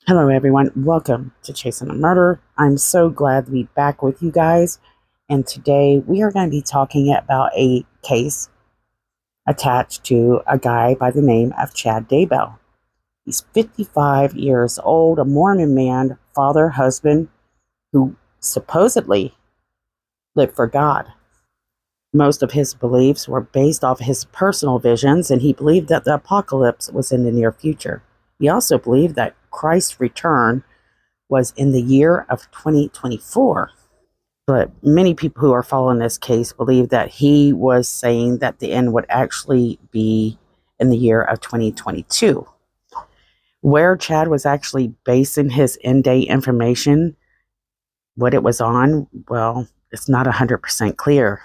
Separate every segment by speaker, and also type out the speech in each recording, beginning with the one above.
Speaker 1: Hello, everyone. Welcome to Chasing a Murder. I'm so glad to be back with you guys. And today we are going to be talking about a case attached to a guy by the name of Chad Daybell. He's 55 years old, a Mormon man, father, husband, who supposedly lived for God. Most of his beliefs were based off his personal visions, and he believed that the apocalypse was in the near future. He also believed that Christ's return was in the year of 2024. But many people who are following this case believe that he was saying that the end would actually be in the year of 2022. Where Chad was actually basing his end date information, what it was on, well, it's not 100% clear.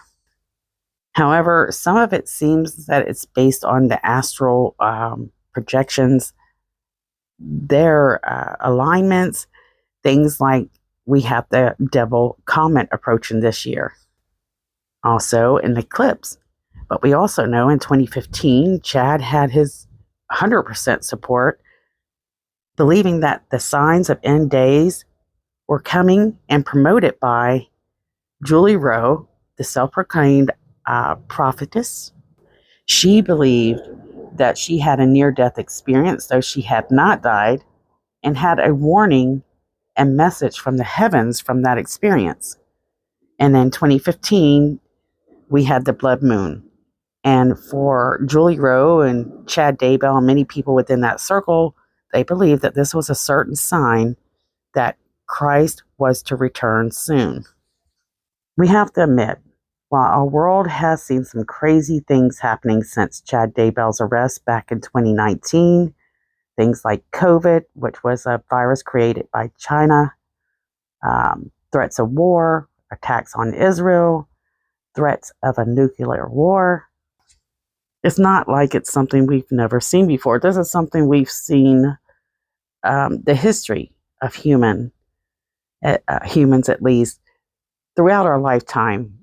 Speaker 1: However, some of it seems that it's based on the astral projections, their alignments, things like we have the devil comet approaching this year. Also, an eclipse. But we also know in 2015, Chad had his 100% support, believing that the signs of end days were coming and promoted by Julie Rowe, the self-proclaimed prophetess. She believed that she had a near-death experience, though she had not died, and had a warning and message from the heavens from that experience. And in 2015, we had the blood moon. And for Julie Rowe and Chad Daybell and many people within that circle, they believed that this was a certain sign that Christ was to return soon. We have to admit, while our world has seen some crazy things happening since Chad Daybell's arrest back in 2019, things like COVID, which was a virus created by China, threats of war, attacks on Israel, threats of a nuclear war. It's not like it's something we've never seen before. This is something we've seen the history of humans, at least, throughout our lifetime.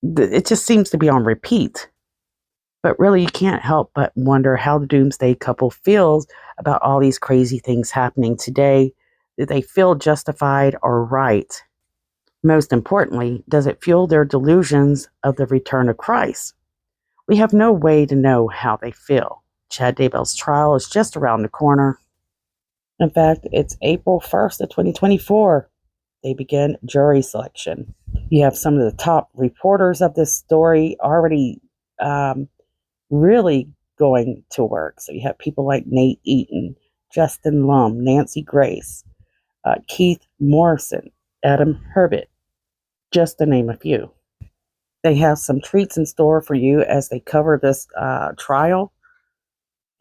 Speaker 1: It just seems to be on repeat. But really, you can't help but wonder how the doomsday couple feels about all these crazy things happening today. Do they feel justified or right? Most importantly, does it fuel their delusions of the return of Christ? We have no way to know how they feel. Chad Daybell's trial is just around the corner. In fact, it's April 1st of 2024. They begin jury selection. You have some of the top reporters of this story already really going to work. So you have people like Nate Eaton, Justin Lum, Nancy Grace, Keith Morrison, Adam Herbert, just to name a few. They have some treats in store for you as they cover this trial.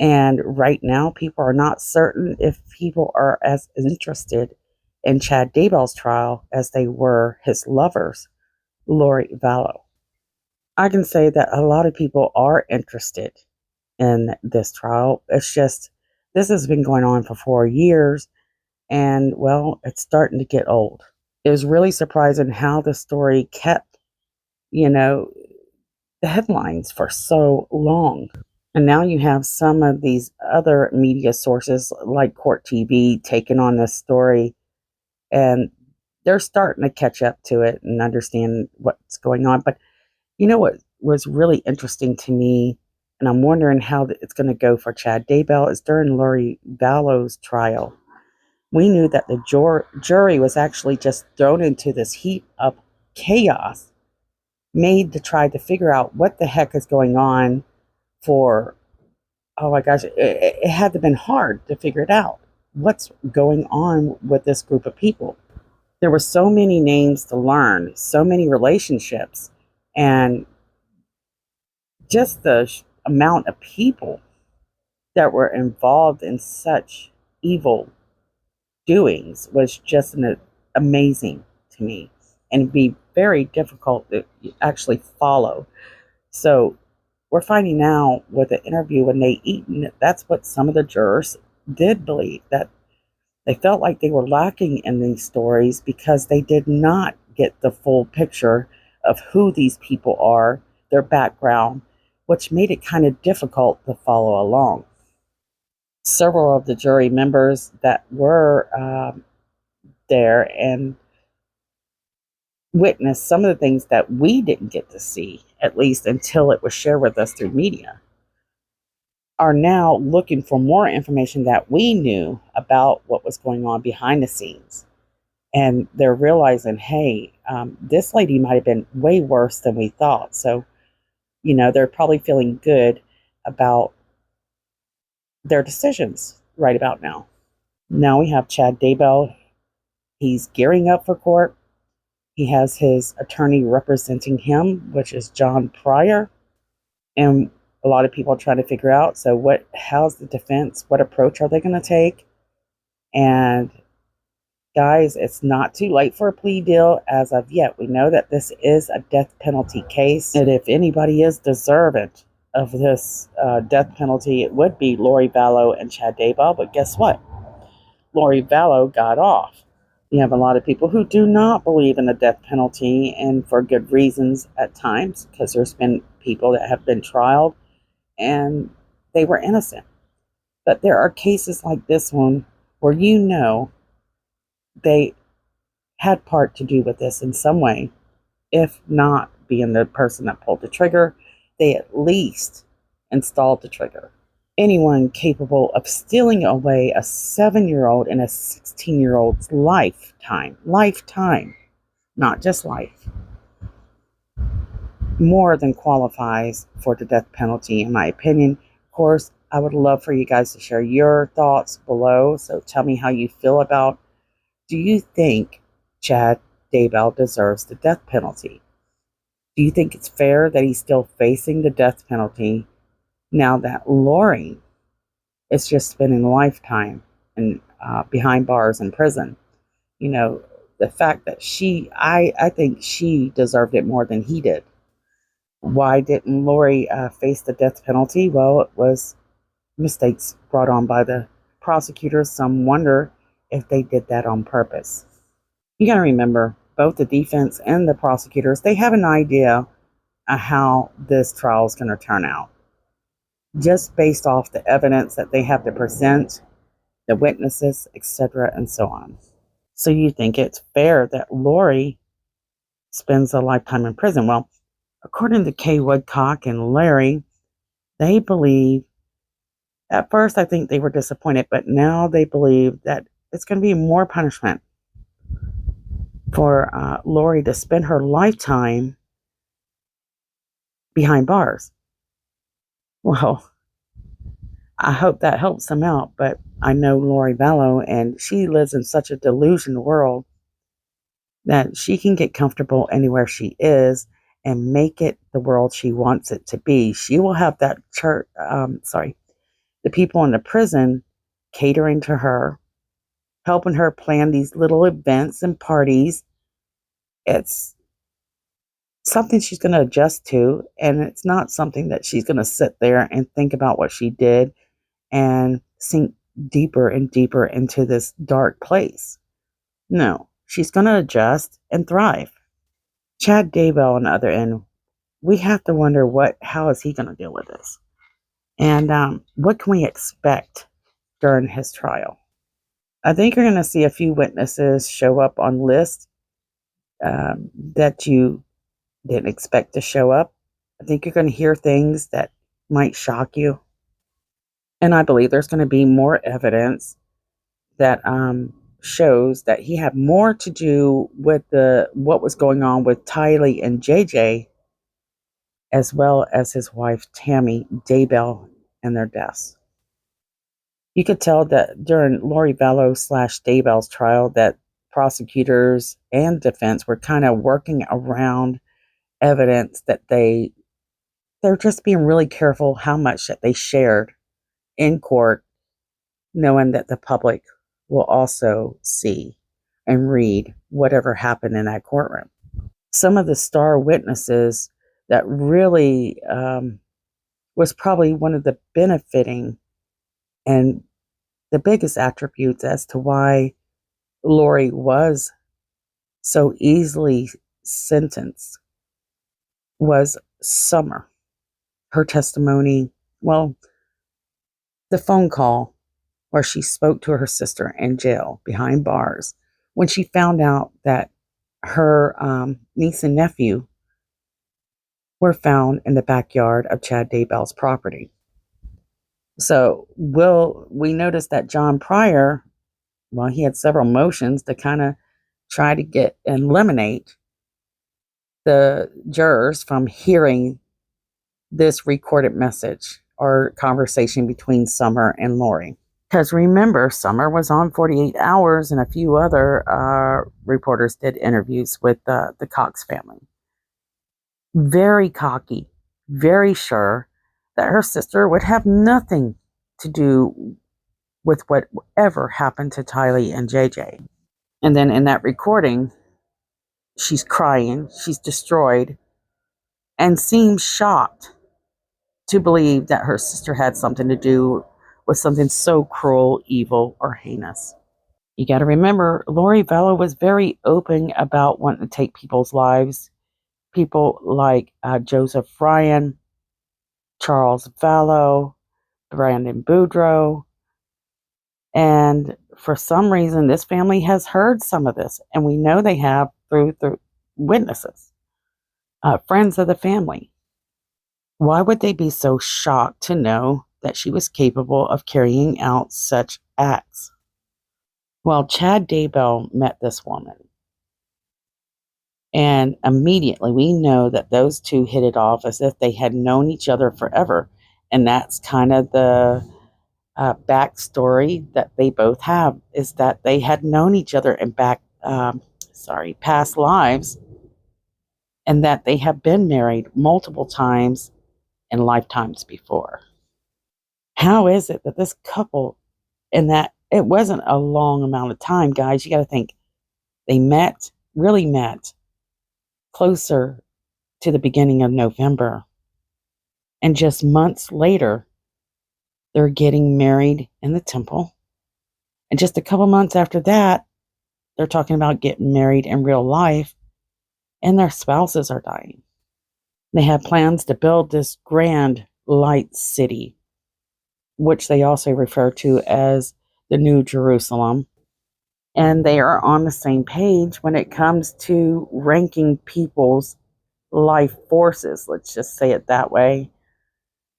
Speaker 1: And right now, people are not certain if people are as interested in Chad Daybell's trial as they were his lovers, Lori Vallow. I can say that a lot of people are interested in this trial. It's just, this has been going on for 4 years, and well, it's starting to get old. It was really surprising how the story kept, the headlines for so long. And now you have some of these other media sources like Court TV taking on this story, and they're starting to catch up to it and understand what's going on. But you know what was really interesting to me, and I'm wondering how it's going to go for Chad Daybell, is during Lori Vallow's trial, we knew that the jury was actually just thrown into this heap of chaos made to try to figure out what the heck is going on for, oh my gosh, it had to have been hard to figure it out. What's going on with this group of people? There were so many names to learn, so many relationships, and just the amount of people that were involved in such evil doings was just amazing to me, and be very difficult to actually follow. So we're finding now with the interview with Nate Eaton, that's what some of the jurors did believe, that they felt like they were lacking in these stories because they did not get the full picture of who these people are, their background, which made it kind of difficult to follow along. several of the jury members that were there and witnessed some of the things that we didn't get to see, at least until it was shared with us through media, are now looking for more information that we knew about what was going on behind the scenes. And they're realizing, hey, this lady might have been way worse than we thought. So, they're probably feeling good about their decisions right about now. Now we have Chad Daybell. He's gearing up for court. He has his attorney representing him, which is John Pryor. And a lot of people are trying to figure out, so how's the defense? What approach are they going to take? And guys, it's not too late for a plea deal as of yet. We know that this is a death penalty case. And if anybody is deserving of this death penalty, it would be Lori Vallow and Chad Daybell. But guess what? Lori Vallow got off. You have a lot of people who do not believe in the death penalty, and for good reasons at times, because there's been people that have been trialed and they were innocent. But there are cases like this one where they had part to do with this in some way. If not being the person that pulled the trigger, they at least installed the trigger. Anyone capable of stealing away a 7-year-old and a 16-year-old's lifetime, not just life, more than qualifies for the death penalty, in my opinion. Of course, I would love for you guys to share your thoughts below. So tell me how you feel about, do you think Chad Daybell deserves the death penalty? Do you think it's fair that he's still facing the death penalty now that Lori is just spending a lifetime and behind bars in prison? The fact that I think she deserved it more than he did. Why didn't Lori face the death penalty? Well, it was mistakes brought on by the prosecutors. Some wonder if they did that on purpose. You got to remember, both the defense and the prosecutors, they have an idea of how this trial is going to turn out, just based off the evidence that they have to present, the witnesses, etc., and so on. So you think it's fair that Lori spends a lifetime in prison? Well, according to Kay Woodcock and Larry, they believe, at first I think they were disappointed, but now they believe that it's going to be more punishment for Lori to spend her lifetime behind bars. Well, I hope that helps them out, but I know Lori Vallow, and she lives in such a delusional world that she can get comfortable anywhere she is and make it the world she wants it to be. She will have that the people in the prison catering to her, helping her plan these little events and parties. It's something she's going to adjust to, and it's not something that she's going to sit there and think about what she did and sink deeper and deeper into this dark place. No, she's going to adjust and thrive. Chad Daybell, on the other end, we have to wonder how is he going to deal with this? And what can we expect during his trial? I think you're going to see a few witnesses show up on lists that you didn't expect to show up. I think you're going to hear things that might shock you. And I believe there's going to be more evidence that shows that he had more to do with what was going on with Tylee and JJ, as well as his wife Tammy Daybell and their deaths. You could tell that during Lori Vallow / Daybell's trial that prosecutors and defense were kind of working around evidence, that they're just being really careful how much that they shared in court, knowing that the public will also see and read whatever happened in that courtroom. Some of the star witnesses that really was probably one of the benefiting and the biggest attributes as to why Lori was so easily sentenced was Summer. Her testimony, well, the phone call where she spoke to her sister in jail behind bars when she found out that her niece and nephew were found in the backyard of Chad Daybell's property. So we noticed that John Pryor, well, he had several motions to kind of try to eliminate the jurors from hearing this recorded message or conversation between Summer and Lori. Because remember, Summer was on 48 Hours and a few other reporters did interviews with the Cox family. Very cocky, very sure that her sister would have nothing to do with whatever happened to Tylee and JJ. And then in that recording, she's crying, she's destroyed, and seems shocked to believe that her sister had something to do with something so cruel, evil, or heinous. You got to remember, Lori Vallow was very open about wanting to take people's lives. People like Joseph Ryan, Charles Vallow, Brandon Boudreaux. And for some reason, this family has heard some of this. And we know they have through witnesses, friends of the family. Why would they be so shocked to know that she was capable of carrying out such acts? Well, Chad Daybell met this woman. And immediately we know that those two hit it off as if they had known each other forever. And that's kind of the backstory that they both have, is that they had known each other in past lives, and that they have been married multiple times in lifetimes before. How is it that this couple, and that it wasn't a long amount of time, guys? You got to think they really met closer to the beginning of November, and just months later they're getting married in the temple, and just a couple months after that they're talking about getting married in real life, and their spouses are dying. They have plans to build this grand light city, which they also refer to as the New Jerusalem. And they are on the same page when it comes to ranking people's life forces, let's just say it that way.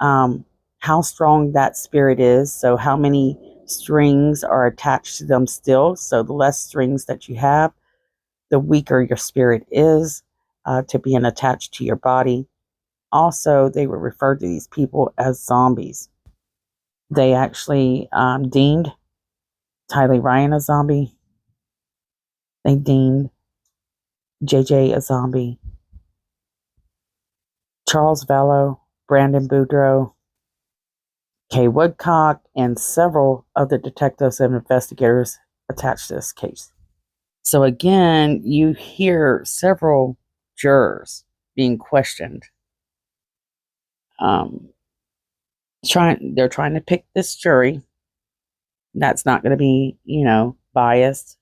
Speaker 1: How strong that spirit is, so how many strings are attached to them still. So the less strings that you have, the weaker your spirit is to being attached to your body. Also, they would refer to these people as zombies. They actually deemed Tylee Ryan a zombie. They deemed JJ a zombie. Charles Vallow, Brandon Boudreaux, Kay Woodcock, and several of the detectives and investigators attached to this case. So again, you hear several jurors being questioned. They're trying to pick this jury that's not going to be, biased.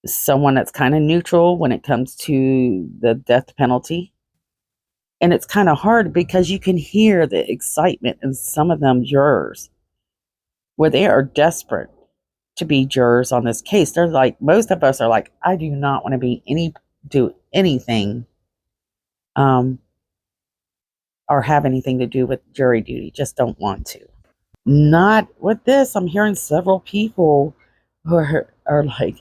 Speaker 1: Someone that's kind of neutral when it comes to the death penalty. And it's kind of hard because you can hear the excitement in some of them jurors where they are desperate to be jurors on this case. They're like, most of us are like, I do not want to do anything or have anything to do with jury duty. Just don't want to. Not with this. I'm hearing several people who are like,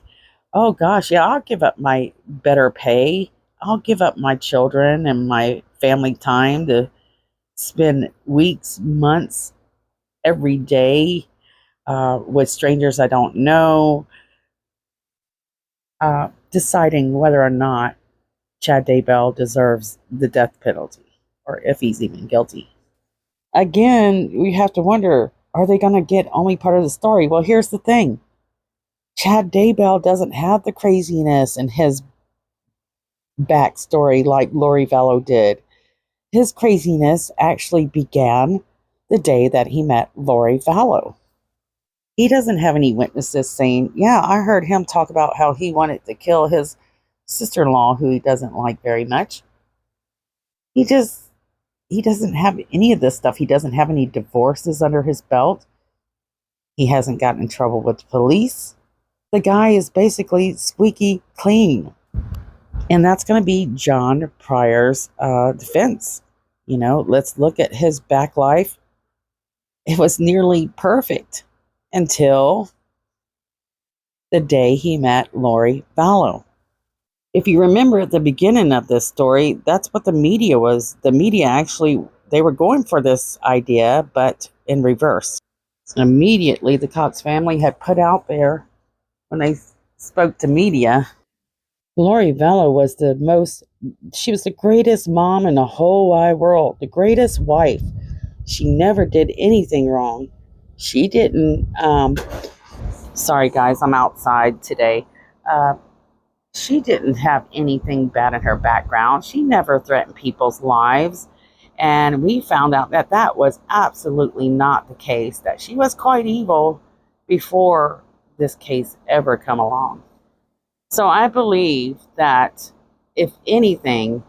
Speaker 1: oh gosh, yeah, I'll give up my better pay. I'll give up my children and my family time to spend weeks, months, every day with strangers I don't know, deciding whether or not Chad Daybell deserves the death penalty, or if he's even guilty. Again, we have to wonder, are they going to get only part of the story? Well, here's the thing. Chad Daybell doesn't have the craziness in his backstory like Lori Vallow did. His craziness actually began the day that he met Lori Vallow. He doesn't have any witnesses saying, yeah, I heard him talk about how he wanted to kill his sister-in-law, who he doesn't like very much. He doesn't have any of this stuff. He doesn't have any divorces under his belt. He hasn't gotten in trouble with the police. The guy is basically squeaky clean. And that's going to be John Pryor's defense. You know, let's look at his back life. It was nearly perfect until the day he met Lori Vallow. If you remember at the beginning of this story, that's what the media was. The media actually, they were going for this idea, but in reverse. So immediately, the Cox family had put out there, when they spoke to media, Lori Vallow was she was the greatest mom in the whole wide world, the greatest wife. She never did anything wrong. She didn't, sorry guys, I'm outside today. She didn't have anything bad in her background. She never threatened people's lives. And we found out that that was absolutely not the case, that she was quite evil before this case ever come along. So I believe that, if anything,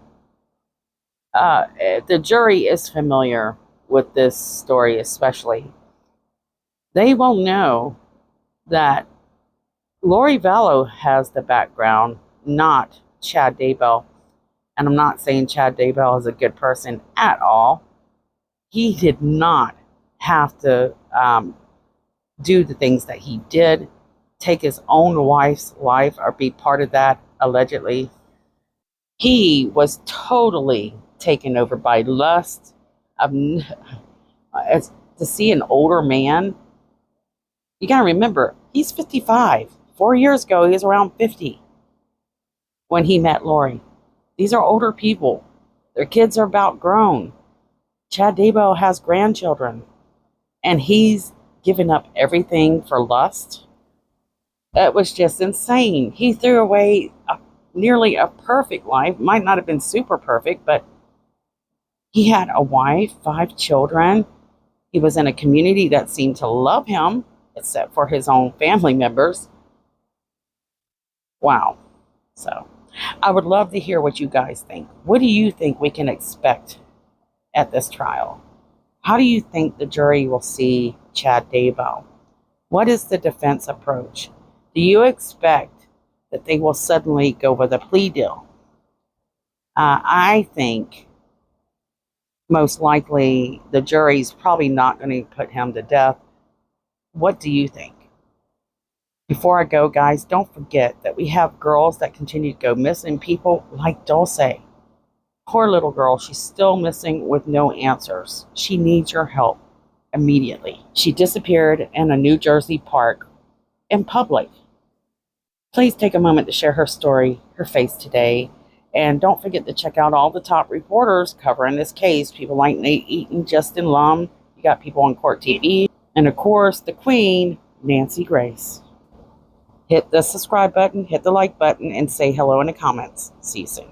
Speaker 1: the jury is familiar with this story especially. They will know that Lori Vallow has the background, not Chad Daybell. And I'm not saying Chad Daybell is a good person at all. He did not have to do the things that he did, take his own wife's life or be part of that, allegedly. He was totally taken over by lust. To see an older man, you got to remember, he's 55. 4 years ago, he was around 50 when he met Lori. These are older people. Their kids are about grown. Chad Daybell has grandchildren. And he's given up everything for lust. It was just insane. He threw away nearly a perfect life. Might not have been super perfect, but he had a wife, 5 children. He was in a community that seemed to love him, except for his own family members. Wow. So I would love to hear what you guys think. What do you think we can expect at this trial? How do you think the jury will see Chad Daybell? What is the defense approach? Do you expect that they will suddenly go with a plea deal? I think most likely the jury's probably not going to put him to death. What do you think? Before I go, guys, don't forget that we have girls that continue to go missing. People like Dulce. Poor little girl. She's still missing with no answers. She needs your help immediately. She disappeared in a New Jersey park in public. Please take a moment to share her story, her face today. And don't forget to check out all the top reporters covering this case. People like Nate Eaton, Justin Lum. You got people on Court TV. And of course, the Queen, Nancy Grace. Hit the subscribe button, hit the like button, and say hello in the comments. See you soon.